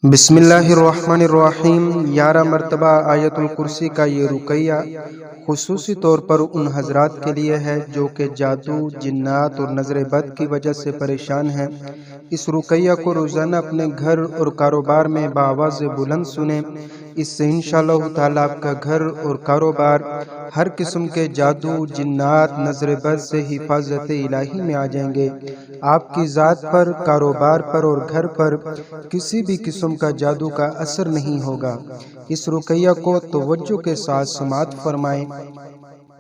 बिस्मिल्लाहिर्रहमानिर्रहीम 11 मरतबा आयतुल कुर्सी का ये रुकैया खुसूसी तौर पर उन हजरात के लिए है जो कि जादू, जिन्नात और नजर बद की वजह से परेशान हैं। इस रुकैया को रोज़ाना अपने घर और कारोबार में बाआवाज़ बुलंद सुने। इससे इंशाअल्लाह ताला आपका घर और कारोबार हर किस्म के जादू, जिन्नात, नजर बद से हिफाजत इलाही में आ जाएंगे। आपकी ज़ात पर, कारोबार पर और घर पर किसी भी किस्म का जादू का असर नहीं होगा। इस रुकैया को तवज्जो के साथ समाअत फरमाएं।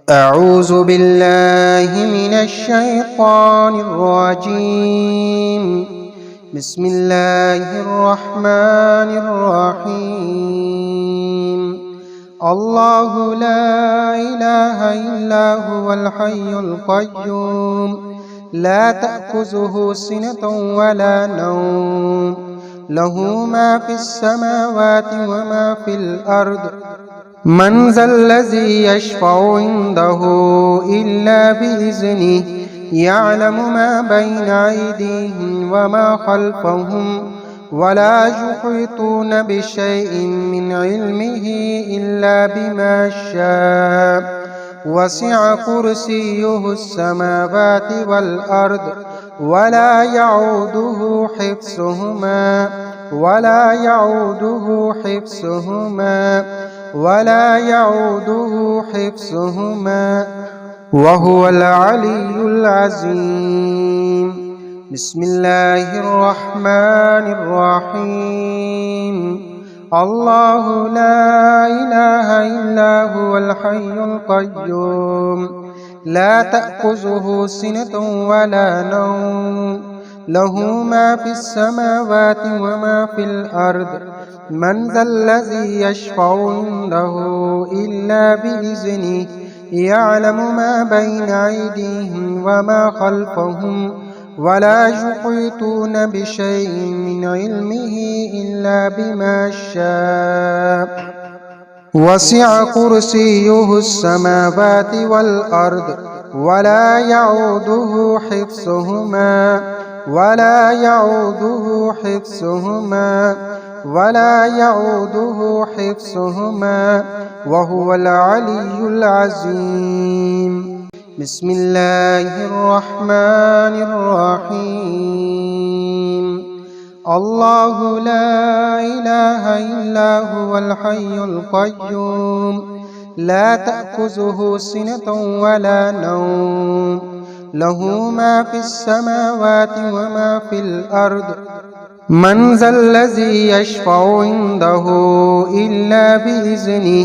अऊज़ु बिल्लाहि मिनश शैतानिर रजीम। बिस्मिल्लाहिर रहमानिर रहीम। अल्लाहु ला इलाहा इल्ला हुवल हय्युल क़य्यूम ला तअख़ुज़ुहु सिनतुन वला नौम लहू मा फिस समावाति व मा फिल अर्द मन ज़ल्लज़ी यशफ़उ इंदहु इल्ला बिइज़्निहि यअलमु मा बैना अयदीहिम व मा ख़ल्फ़हुम वला युहीतून बिशैइन मिन इल्मिहि इल्ला बिमा शाअ वसिअ कुर्सियुहु अस्समावाति वल अर्द वला यऊदुहु हिफ्ज़ुहुमा वला यऊदुहु हिफ्ज़ुहुमा वला यऊदुहु हिफ्ज़ुहुमा वहुवल अलियुल अज़ीम। बिस्मिल्लाहिर रहमानिर रहीम। अल्लाहु ला इलाहा इल्ला हुवल हय्युल क़य्यूम ला तअख़ुज़ुहु सिनतुन वला नौम लहू मा फिस समावाति व मा फिल अर्द मन ज़ल्लज़ी यशफ़उ इंदहु इल्ला बिइज़्निहि यअलमु मा बैना अयदीहिम व मा ख़ल्फ़हुम वला युहीतून बिशैइन मिन इल्मिहि इल्ला बिमा शाअ वसिअ कुर्सियुहु अस्समावाति वल अर्द वला यऊदुहु हिफ्ज़ुहुमा वला यऊदुहु हिफ्ज़ुहुमा वला यऊदुहु हिफ्ज़ुहुमा वहुवल अलियुल अज़ीम। बिस्मिल्लाहिर रहमानिर रहीम। अल्लाहु ला इलाहा इल्ला हुवल हय्युल क़य्यूम ला तअख़ुज़ुहु सिनतुन वला नौम लहू मा फिस समावाति व मा फिल अर्द मन ज़ल्लज़ी यशफ़उ इंदहु इल्ला बिइज़्निहि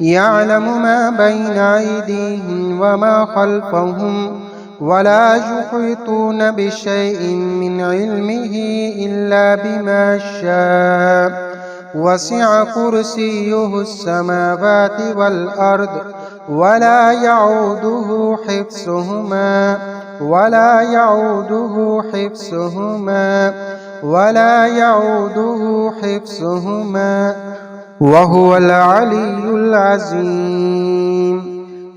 यअलमु मा बैना अयदीहिम व मा ख़ल्फ़हुम वला युहीतून बिशैइन मिन इल्मिहि इल्ला बिमा शाअ वसिअ कुर्सियुहु अस्समावाति वल अर्द वला यऊदुहु हिफ्ज़ुहुमा वला यऊदुहु हिफ्ज़ुहुमा वला यऊदुहु हिफ्ज़ुहुमा वहुवल अलियुल अज़ीम।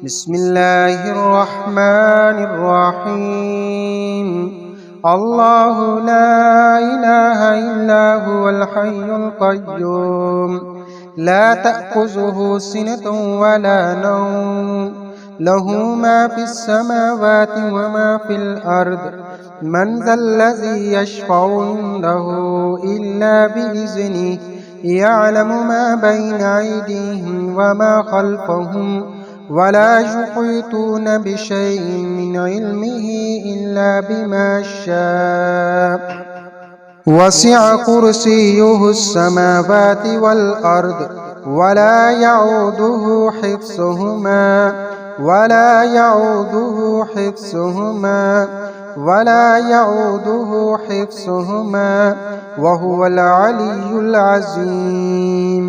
बिस्मिल्लाहिर रहमानिर रहीम। अल्लाहु ला इलाहा इल्ला हुवल हय्युल क़य्यूम ला तअख़ुज़ुहु सिनतुन वला नौम लहू मा फिस समावाति व मा फिल अर्द मन ज़ल्लज़ी यशफ़उ इंदहु इल्ला बिइज़्निहि यअलमु मा बैना अयदीहिम व मा ख़ल्फ़हुम वला युहीतून बिशैइन मिन इल्मिहि इल्ला बिमा शाअ वसिअ कुर्सियुहु अस्समावाति वल अर्द वला यऊदुहु हिफ्ज़ुहुमा वला यऊदुहु हिफ्ज़ुहुमा वला यऊदुहु हिफ्ज़ुहुमा वहुवल अलियुल अज़ीम।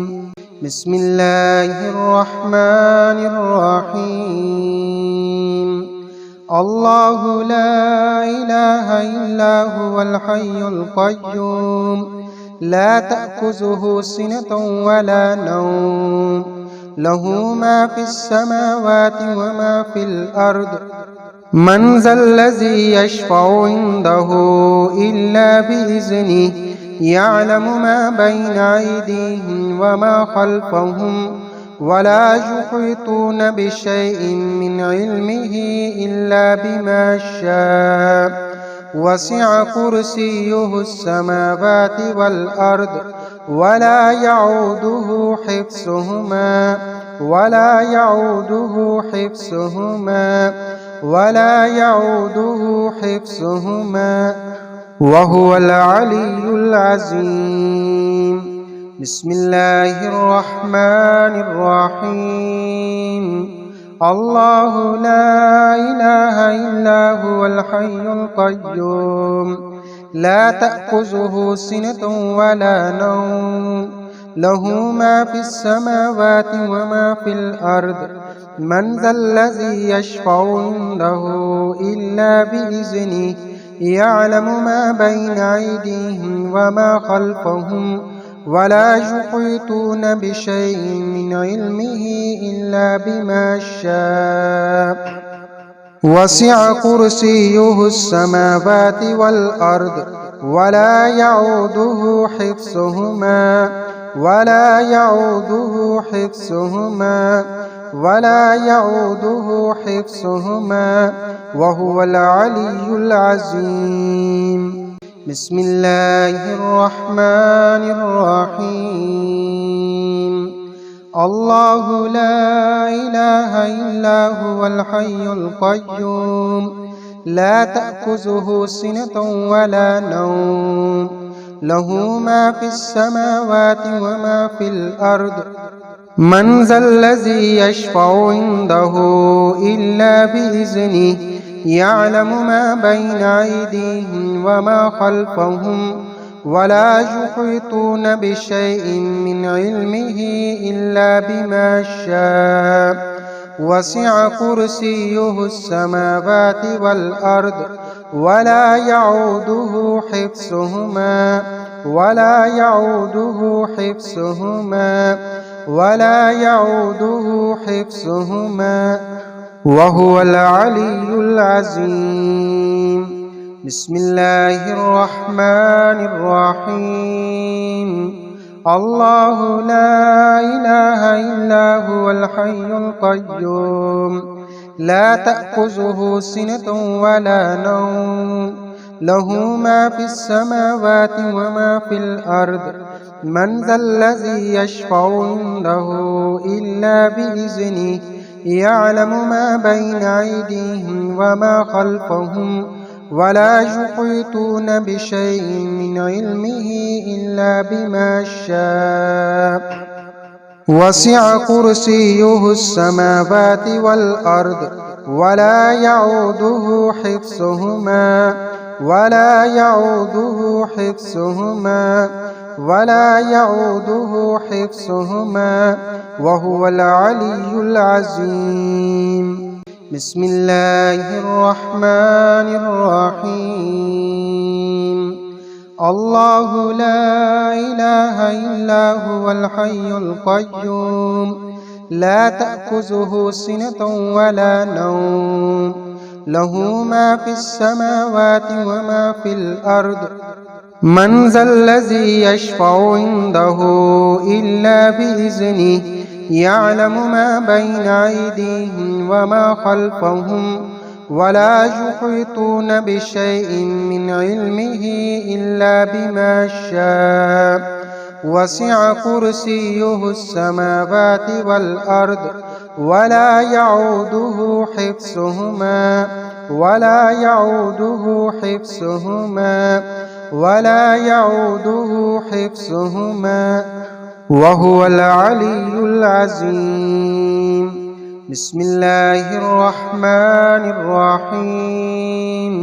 बिस्मिल्लाहिर रहमानिर रहीम। अल्लाहु ला इलाहा इल्ला हुवल हय्युल क़य्यूम ला तअख़ुज़ुहु सिनतुन वला नौम लहू मा फिस समावाति व मा फिल अर्द मन ज़ल्लज़ी यशफ़उ इंदहु इल्ला बिइज़्निहि يعلم ما بين أيديهم وما خلفهم ولا يحيطون بشيء من علمه إلا بما شاء وسع كرسيه السماوات والأرض ولا يعوده حفظهما وهو العلي العظيم. بسم الله الرحمن الرحيم. الله لا إله إلا هو الحي القيوم لا تأخذه سنة ولا نوم له ما في السماوات وما في الأرض من ذا الذي يشفع عنده إلا بإذنه يعلم ما بين أيديهم وما خلفهم ولا يحيطون بشيء من علمه إلا بما شاء وسع كرسيه السماوات والأرض ولا يعوده حفظهما وهو العلي العظيم. بسم الله الرحمن الرحيم. الله لا إله إلا هو الحي القيوم لا تأخذه سنة ولا نوم له ما في السماوات وما في الأرض من ذا الذي يشفع عنده إلا بإذنه يعلم ما بين أيديهم وما خلفهم ولا يحيطون بشيء من علمه إلا بما شاء وسع كرسيه السماوات والأرض ولا يعوده حفظهما وهو العلي العظيم. بسم الله الرحمن الرحيم. الله لا إله إلا هو الحي القيوم لا تأخذه سنة ولا نوم له ما في السماوات وما في الأرض من ذا الذي يشفع عنده إلا بإذنه يعلم ما بين أيديهم وما خلفهم ولا يحيطون بشيء من علمه إلا بما شاء وسع كرسيه السماوات والأرض ولا يعوده حفظهما وهو العلي العظيم. بسم الله الرحمن الرحيم. الله لا إله إلا هو الحي القيوم لا تأخذه سنة ولا نوم له ما في السماوات وما في الأرض من ذا الذي يشفع عنده إلا بإذنه يعلم ما بين أيديهم وما خلفهم ولا يحيطون بشيء من علمه إلا بما شاء وسع كرسيه السماوات والأرض ولا يعوده حفظهما وهو العلي العظيم. بسم الله الرحمن الرحيم.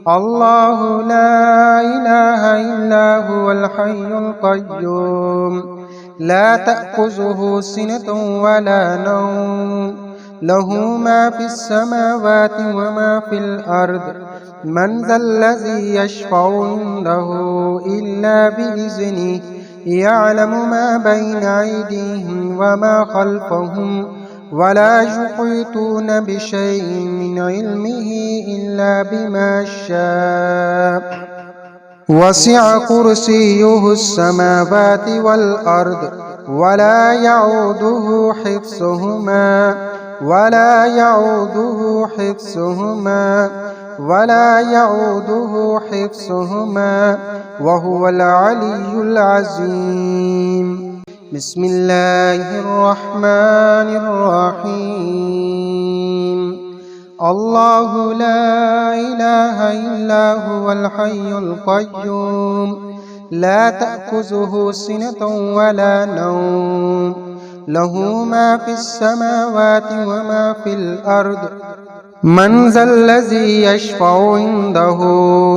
الله لا إله إلا هو الحي القيوم لا تأخذه سنة ولا نوم له ما في السماوات وما في الأرض من ذا الذي يشفع عنده إلا بإذنه يعلم ما بين أيديهم وما خلفهم ولا يحيطون بشيء من علمه إلا بما شاء वसिअ कुर्सियुहु السماوات والأرض ولا يعوده حفظهما ولا يعوده حفظهما ولا يعوده حفظهما وهو العلي العظيم. بسم الله الرحمن الرحيم. الله لا إله إلا هو الحي القيوم لا تأخذه سنة ولا نوم له ما في السماوات وما في الأرض من ذا الذي يشفع عنده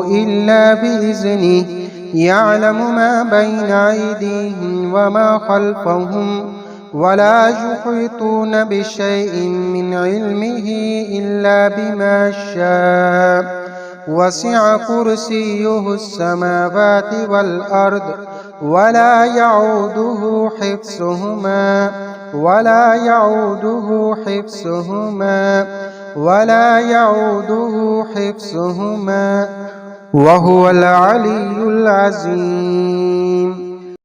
إلا بإذنه يعلم ما بين أيديهم وما خلفهم ولا يحيطون بشيء من علمه إلا بما شاء وسع كرسيه السماوات والأرض ولا يعوده حفظهما ولا يعوده حفظهما ولا يعوده حفظهما وهو العلي العظيم.